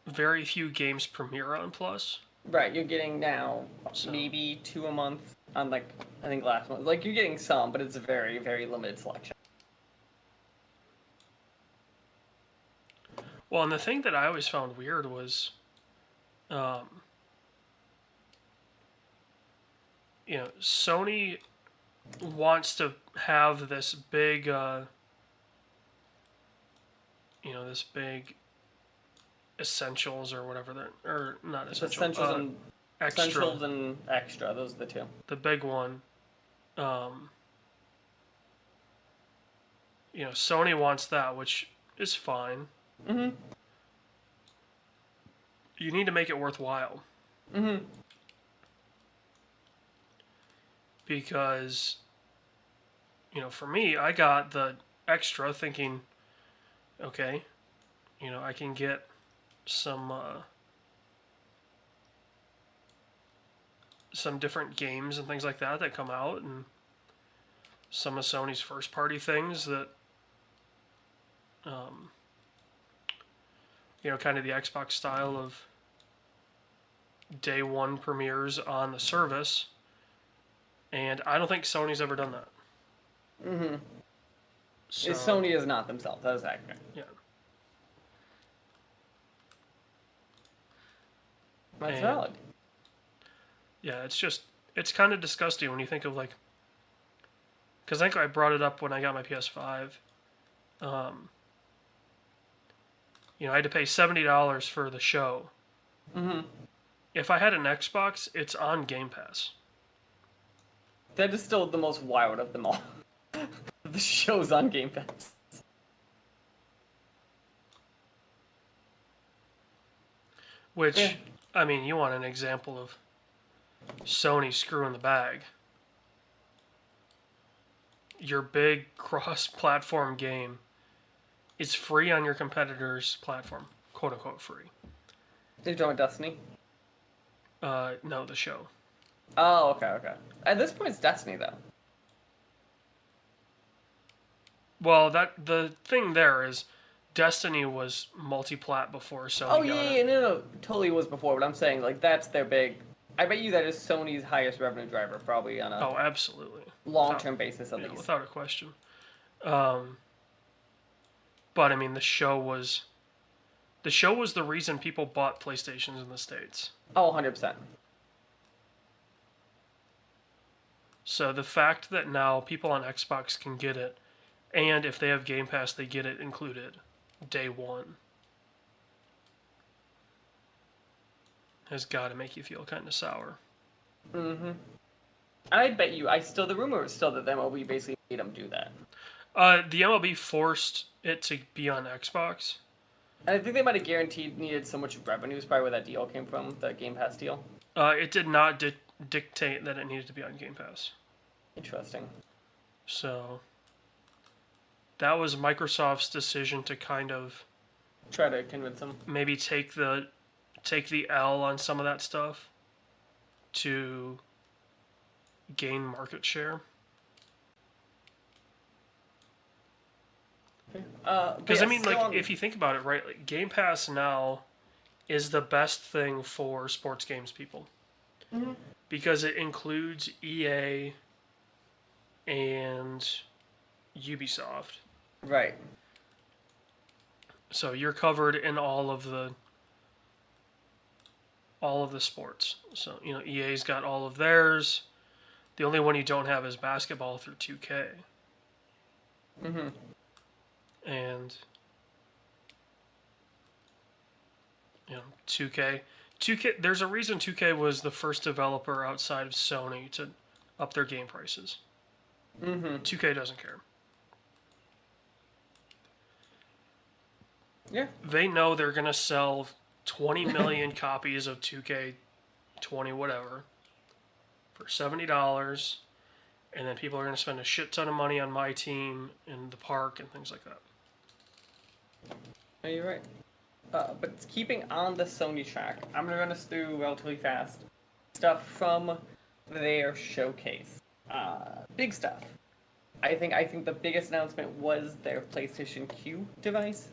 very few games premiere on Plus. Right, you're getting now So, maybe 2 a month on I think last month. Like you're getting some, but it's a very, very limited selection. well, and the thing that I always found weird was, um, Sony wants to have this big, this big essentials or whatever or not It's essential, extra, essentials and extra. Those are the two. the big one. Sony wants that, which is fine. Mm-hmm. You need to make it worthwhile. Mm-hmm. Because, for me, I got the extra thinking, okay, I can get some different games and things like that come out, and some of Sony's first party things that, kind of the Xbox style of day one premieres on the service. And I don't think Sony's ever done that. Mm-hmm. So, Sony is not themselves. That is accurate. Yeah. That's valid. Yeah, it's kind of disgusting when you think of because I think I brought it up when I got my PS5. I had to pay $70 for the show. Mm-hmm. If I had an Xbox, it's on Game Pass. That is still the most wild of them all. The show's on Game Pass. Which, yeah. I mean, you want an example of Sony screwing the bag. Your big cross-platform game is free on your competitor's platform. Quote-unquote free. Are you talking about Destiny? No, the show. Oh, okay. At this point, it's Destiny, though. Well, the thing there is, Destiny was multi-plat before Sony Oh, got yeah, it. no, totally was before, but I'm saying, that's their big... I bet you that is Sony's highest revenue driver, probably on a Oh, absolutely. long-term basis, at least. Without a question. But, I mean, the show was the reason people bought PlayStations in the States. Oh, 100%. So the fact that now people on Xbox can get it, and if they have Game Pass, they get it included day one, has got to make you feel kind of sour. Mm-hmm. I bet you, the rumor is still that the MLB basically made them do that. The MLB forced it to be on Xbox. And I think they might have guaranteed needed so much revenue, is probably where that deal came from, the Game Pass deal. It did not dictate that it needed to be on Game Pass. Interesting. So that was Microsoft's decision to kind of Try to convince them. maybe take the L on some of that stuff to gain market share. Because I mean, if you think about it, right, Game Pass now is the best thing for sports games people. Mm-hmm. Because it includes EA and Ubisoft. Right. So you're covered in all of the sports. So, EA's got all of theirs. The only one you don't have is basketball through 2K. Mm-hmm. And 2K, there's a reason 2K was the first developer outside of Sony to up their game prices. Mm-hmm. 2K doesn't care. Yeah. They know they're going to sell 20 million copies of 2K20 whatever. for $70, and then people are going to spend a shit ton of money on my team in the park and things like that. No, you're right. But keeping on the Sony track, I'm gonna run us through relatively fast stuff from their showcase. Big stuff. I think the biggest announcement was their PlayStation Q device,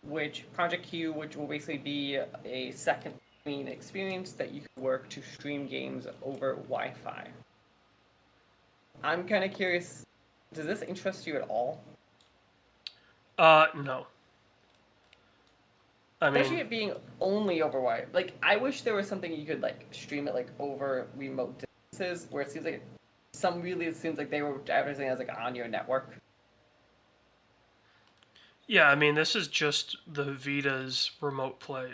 which Project Q, which will basically be a second screen experience that you can work to stream games over Wi-Fi. I'm kind of curious. Does this interest you at all? No. I Especially mean, it being only over Wi. Like, I wish there was something you could like stream it like over remote distances, where it seems like it seems like they were advertising as like on your network. yeah, I mean, this is just the Vita's remote play.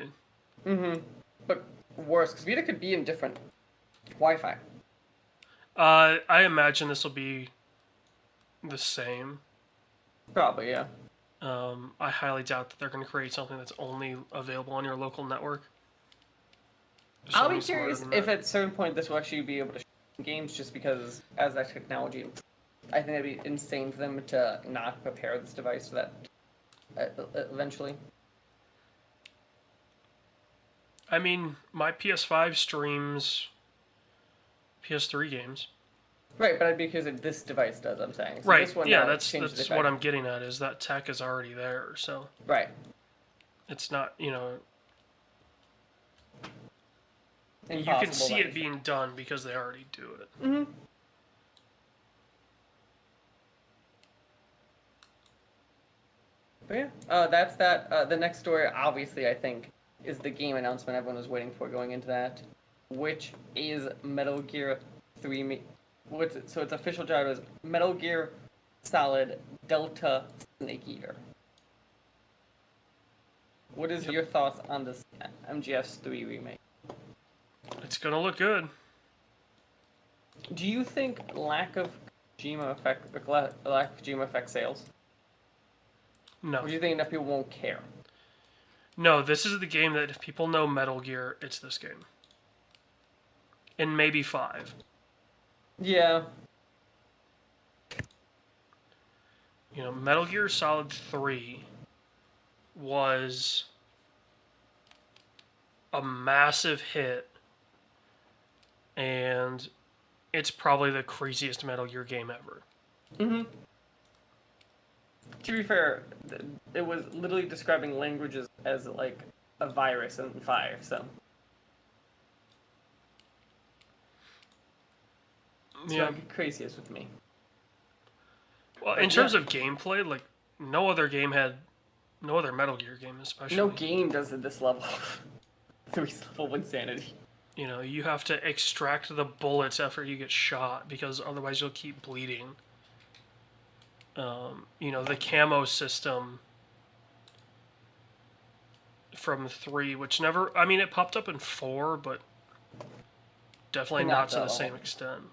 Mm-hmm. But worse, because Vita could be in different Wi-Fi. I imagine this will be the same. Probably, yeah. I highly doubt that they're going to create something that's only available on your local network. I'll be Sony's smarter curious than if that. at a certain point this will actually be able to stream games, just because as that technology improves, I think it'd be insane for them to not prepare this device for that eventually. I mean, my PS5 streams PS3 games. Right, but I'd be curious if this device does. I'm saying so. Right. This one Yeah, now that's changes the what effect. I'm getting at is that tech is already there. So Right. it's not, you Impossible. can see it being done because they already do it. Mm-hmm. But yeah, that's that. The next story, obviously, I think, is the game announcement everyone was waiting for going into that, which is Metal Gear 3. So its official title is Metal Gear Solid Delta Snake Eater. What is your thoughts on this MGS3 remake? It's gonna look good. Do you think lack of Kojima effect sales? No, Or do you think enough people won't care? no. This is the game that if people know Metal Gear, it's this game, and maybe 5. Yeah. Metal Gear Solid 3 was a massive hit, and it's probably the craziest Metal Gear game ever. Mm-hmm. To be fair, it was literally describing languages as like a virus in 5, so. It's Yeah. gonna get craziest with me. Well, But in terms yeah, of gameplay, like no other Metal Gear game especially. no game does at this level. 3's level of insanity. You have to extract the bullets after you get shot because otherwise you'll keep bleeding. The camo system from 3, which never, I mean, it popped up in 4, but definitely not to the same extent.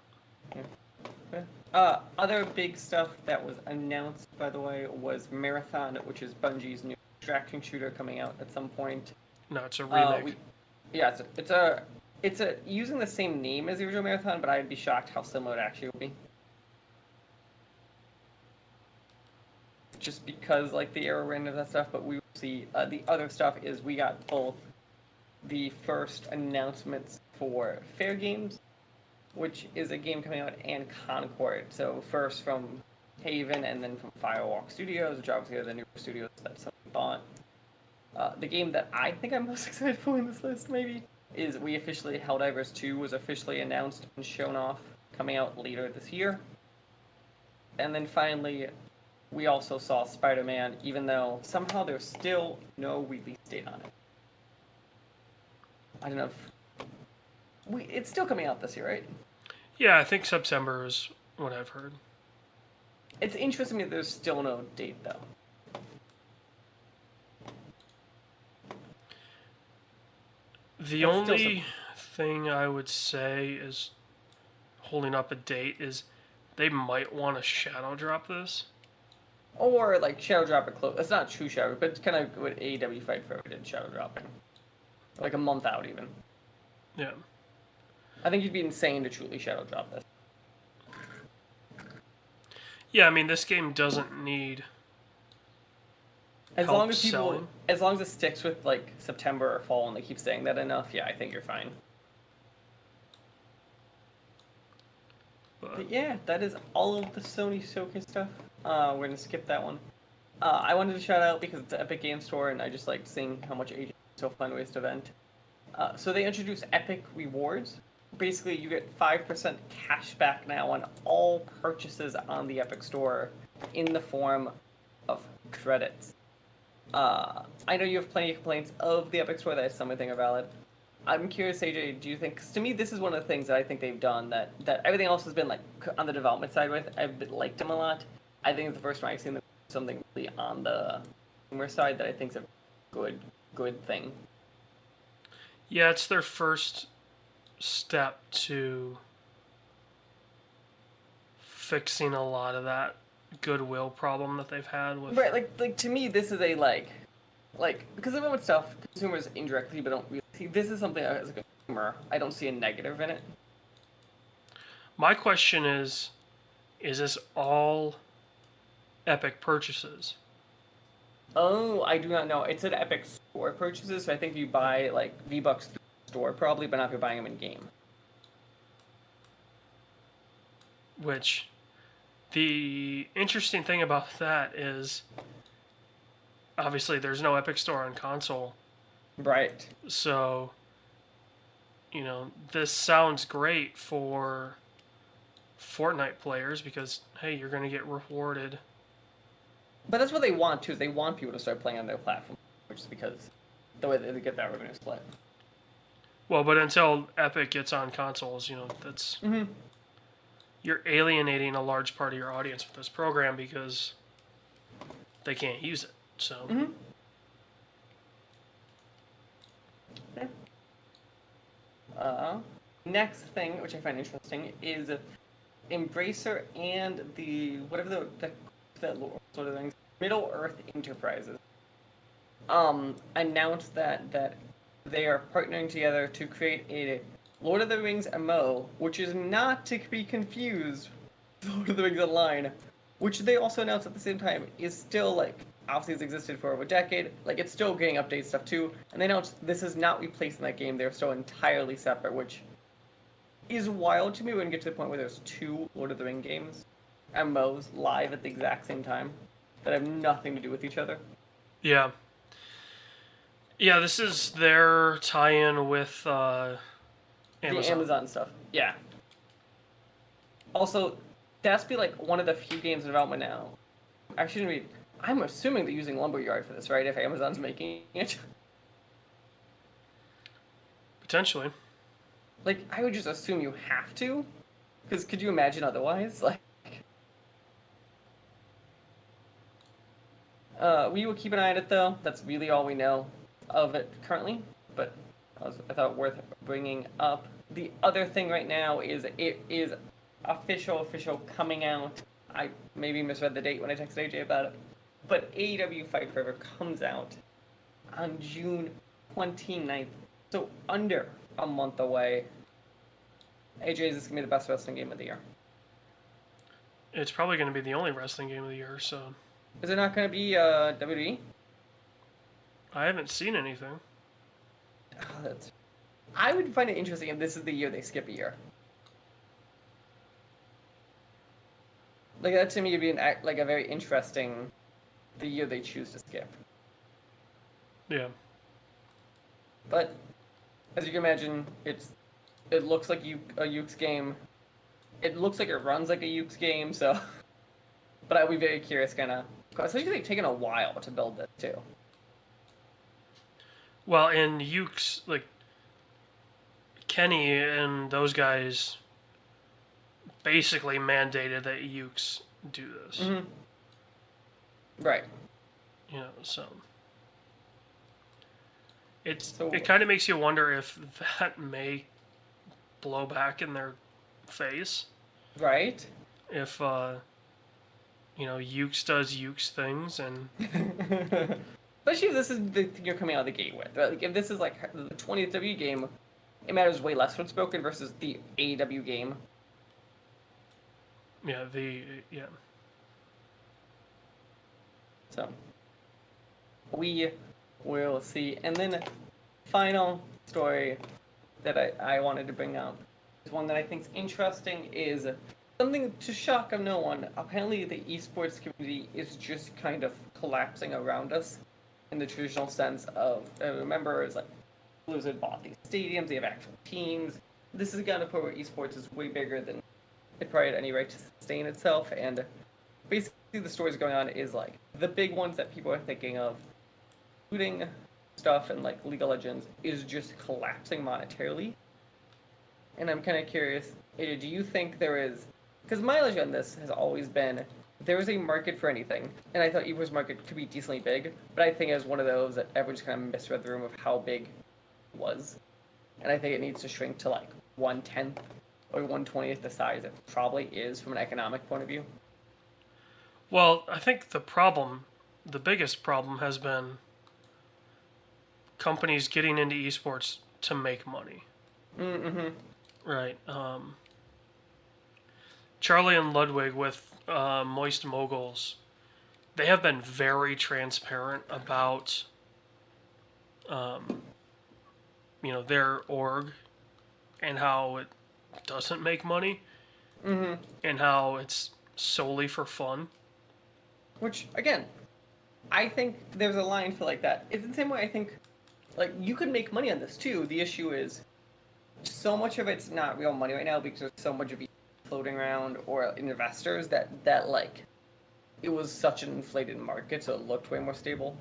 Other big stuff that was announced, by the way, was Marathon, which is Bungie's new extraction shooter coming out at some point. No, it's a remake. It's a using the same name as the original Marathon, but I'd be shocked how similar it actually will be. Just because like the era ran into that stuff, but we will see. The other stuff is we got both the first announcements for Fair Games, which is a game coming out, and Concord. So first from Haven and then from Firewalk Studios, which obviously are the new studios that Sony bought. The game that I think I'm most excited for in this list, maybe, is Helldivers 2 was officially announced and shown off, coming out later this year. And then finally, we also saw Spider-Man, even though somehow there's still no release date on it. I don't know if... It's still coming out this year, right? Yeah, I think September is what I've heard. It's interesting that there's still no date, though. The only thing I would say is holding up a date is they might want to shadow drop this. Or, like, shadow drop it close. It's not true shadow, but it's kind of what AEW Fight Forever did, shadow dropping. Like a month out, even. Yeah. I think you'd be insane to truly shadow drop this. Yeah, I mean, this game doesn't need As long help as people, selling. as long as it sticks with like September or fall, and they keep saying that enough, yeah, I think you're fine. But But yeah, that is all of the Sony Showcase stuff. We're gonna skip that one. I wanted to shout out because it's an Epic Game Store, and I just liked seeing how much AJ is so fun ways to vent. So they introduced Epic Rewards. Basically, you get 5% cash back now on all purchases on the Epic Store in the form of credits. I know you have plenty of complaints of the Epic Store that some of them are valid. I'm curious, AJ, do you think? Because to me, this is one of the things that I think they've done that everything else has been like on the development side with. I've liked them a lot. I think it's the first time I've seen them do something really on the consumer side that I think is a good thing. yeah, it's their first step to fixing a lot of that goodwill problem that they've had with. Right, like to me, this is a like because the moment stuff consumers indirectly but don't really see. This is something as a consumer I don't see a negative in it. My question is this all Epic purchases? Oh, I do not know. It said Epic Store purchases, so I think you buy like V-Bucks through the store probably, but not if you're buying them in game. Which, the interesting thing about that is, obviously, there's no Epic Store on console. Right. So, this sounds great for Fortnite players because, hey, you're going to get rewarded. But that's what they want too. Is they want people to start playing on their platform, which is because the way they get that revenue split. Well, but until Epic gets on consoles, that's Mm-hmm. you're alienating a large part of your audience with this program because they can't use it. So, Mm-hmm. Okay. Next thing, which I find interesting, is Embracer and the whatever the sort of things, Middle Earth Enterprises, announced that they are partnering together to create a Lord of the Rings MMO, which is not to be confused with Lord of the Rings Online, which they also announced at the same time is still like obviously has existed for over a decade, like it's still getting update stuff too, and they announced this is not replacing that game, they're still entirely separate, which is wild to me when you get to the point where there's two Lord of the Ring games, MMOs, live at the exact same time, that have nothing to do with each other. yeah. Yeah, this is their tie-in with The Amazon. Amazon stuff. Yeah. Also, that's be like one of the few games in development now. I shouldn't read. I'm assuming they're using Lumberyard for this, right? If Amazon's making it. Potentially. Like, I would just assume you have to. Because could you imagine otherwise? Like, we will keep an eye on it though. That's really all we know of it currently. But I thought worth bringing up. The other thing right now is it is official coming out. I maybe misread the date when I texted AJ about it. But AEW Fight Forever comes out on June 29th. So under a month away. AJ, is this going to be the best wrestling game of the year? It's probably going to be the only wrestling game of the year, so Is it not going to be WWE? I haven't seen anything. Oh, that's. I would find it interesting if this is the year they skip a year. Like that to me would be like a very interesting, the year they choose to skip. Yeah. But as you can imagine, it looks like a Ukes game. It looks like it runs like a Ukes game, so. But I'd be very curious, kind of, especially they've taken a while to build this too. Well, and Ukes, like, Kenny and those guys basically mandated that Ukes do this. Mm-hmm. Right. So So it kind of makes you wonder if that may blow back in their face. right. If Ukes does Ukes things, and Especially if this is the thing you're coming out of the gate with. Right? Like if this is like the 20th W game, it matters way less when it's broken versus the AEW game. Yeah, So we will see. And then final story that I wanted to bring up is one that I think is interesting, is something to shock of no one. Apparently the esports community is just kind of collapsing around us in the traditional sense of, remember, it's like Blizzard bought these stadiums, they have actual teams. This has gotten to a point where esports is way bigger than it probably had any right to sustain itself, and basically the stories going on is like the big ones that people are thinking of, shooting stuff and like League of Legends, is just collapsing monetarily. And I'm kind of curious, do you think there is, because my logic on this has always been there is a market for anything, and I thought esports market could be decently big, but I think it was one of those that everyone just kind of misread the room of how big it was, and I think it needs to shrink to like 1/10 or 1/20th the size it probably is from an economic point of view. Well, I think the biggest problem has been companies getting into esports to make money. Mm-hmm. Right. Charlie and Ludwig with Moist Moguls, they have been very transparent about, their org and how it doesn't make money Mm-hmm. and how it's solely for fun. Which, again, I think there's a line for like that. It's the same way I think, like, you could make money on this too. The issue is so much of it's not real money right now because there's so much of it floating around or investors that like it was such an inflated market, so it looked way more stable.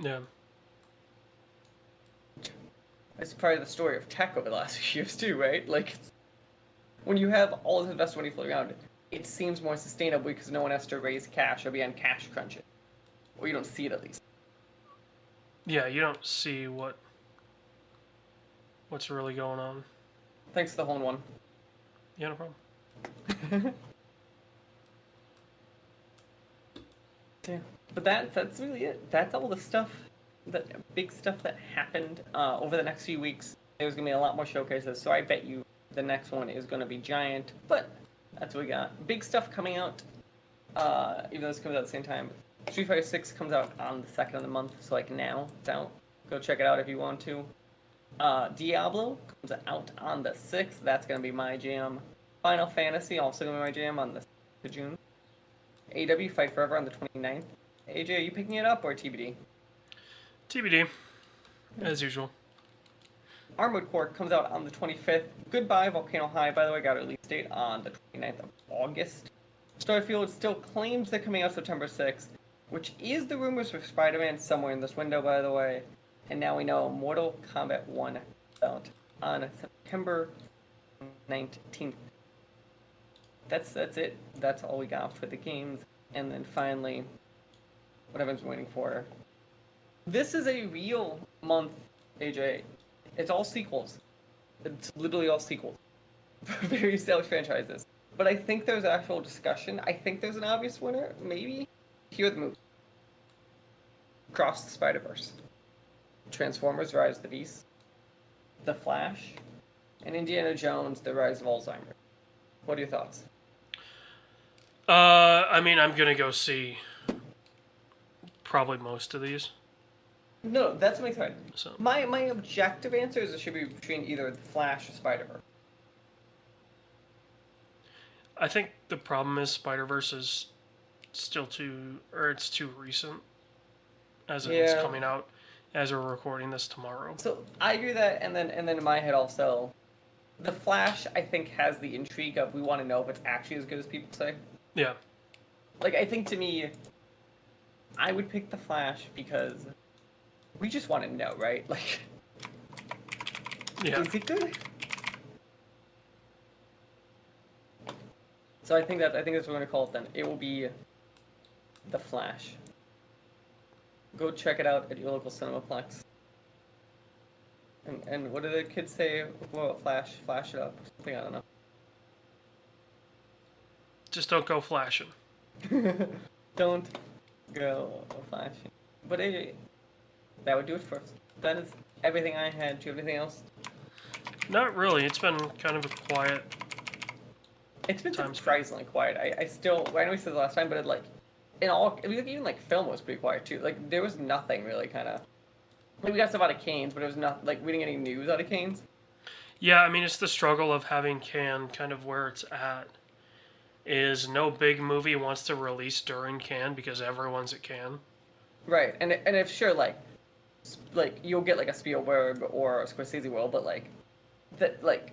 Yeah. It's probably the story of tech over the last few years too, right? Like, when you have all this investor money floating around, it seems more sustainable because no one has to raise cash or be on cash crunches, or you don't see it at least. Yeah, you don't see what's really going on. Thanks to the hole in one. Yeah, no problem. Yeah, but that's really it. That's all the stuff, the big stuff that happened over the next few weeks. There's gonna be a lot more showcases, so I bet you the next one is gonna be giant. But that's what we got. Big stuff coming out. Even though this comes out at the same time. Street Fighter 6 comes out on the 2nd of the month, so like now it's out. Go check it out if you want to. Diablo comes out on the 6th. That's gonna be my jam. Final Fantasy also gonna be my jam on the 6th of June. AW Fight Forever on the 29th. AJ, are you picking it up or TBD? TBD, as usual. Armored Core comes out on the 25th. Goodbye Volcano High, by the way, got a release date on the 29th of August. Starfield still claims they're coming out September 6th, which is the rumors for Spider-Man somewhere in this window, by the way. And now we know Mortal Kombat 1 out on September 19th. That's it. That's all we got for the games. And then finally, what everyone's waiting for. This is a real month, AJ. It's all sequels. It's literally all sequels. Very established franchises. But I think there's actual discussion. I think there's an obvious winner, maybe. Here are the movies. Across the Spider-Verse. Transformers: Rise of the Beast. The Flash. And Indiana Jones: The Rise of Alzheimer's. What are your thoughts? I mean, I'm gonna go see probably most of these. No, that's what makes it hard. So My objective answer is it should be between either The Flash or Spider-Verse. I think the problem is Spider-Verse is still it's too recent, as it's coming out as we're recording this tomorrow. So I agree with that, and then in my head also, The Flash I think has the intrigue of we want to know if it's actually as good as people say. Yeah. Like, I think to me, I would pick The Flash because we just want to know, right? Like, Yeah. is it good? So I think that's what we're gonna call it then. It will be The Flash. Go check it out at your local Cinemaplex. And what do the kids say about Flash? Flash it up. Something, I don't know. Just don't go flashing. Don't go flashing. But anyway, that would do it for us. That is everything I had. Do you have anything else? Not really. It's been kind of a quiet It's been time. surprisingly quiet. I still, I know we said the last time, but it like, in all, even like film was pretty quiet too. Like there was nothing really kind of. Like, we got stuff out of Canes, but it was not like we didn't get any news out of Canes. Yeah, I mean, it's the struggle of having Cannes kind of where it's at. Is no big movie wants to release during Cannes because everyone's at Cannes. Right, and if sure like you'll get like a Spielberg or a Scorsese will, but like that like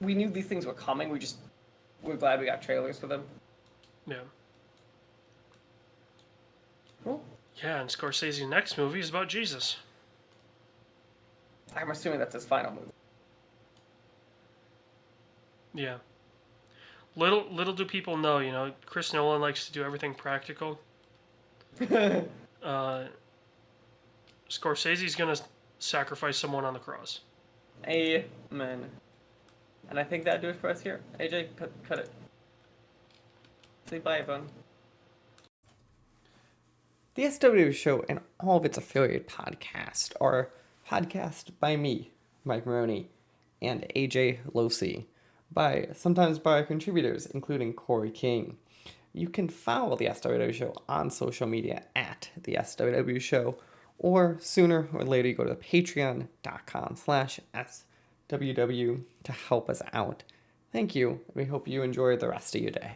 we knew these things were coming. We're glad we got trailers for them. Yeah. Cool. Yeah, and Scorsese's next movie is about Jesus. I'm assuming that's his final movie. Yeah. Little do people know, Chris Nolan likes to do everything practical. Uh, Scorsese's gonna sacrifice someone on the cross. Amen. And I think that'll do it for us here. AJ, cut it. Say bye, everyone. The SWW Show and all of its affiliate podcasts are podcast by me, Mike Maroney, and AJ Losi, sometimes by our contributors, including Corey King. You can follow the SWW Show on social media at the SWW Show, or sooner or later you go to patreon.com/SWW to help us out. Thank you. We hope you enjoy the rest of your day.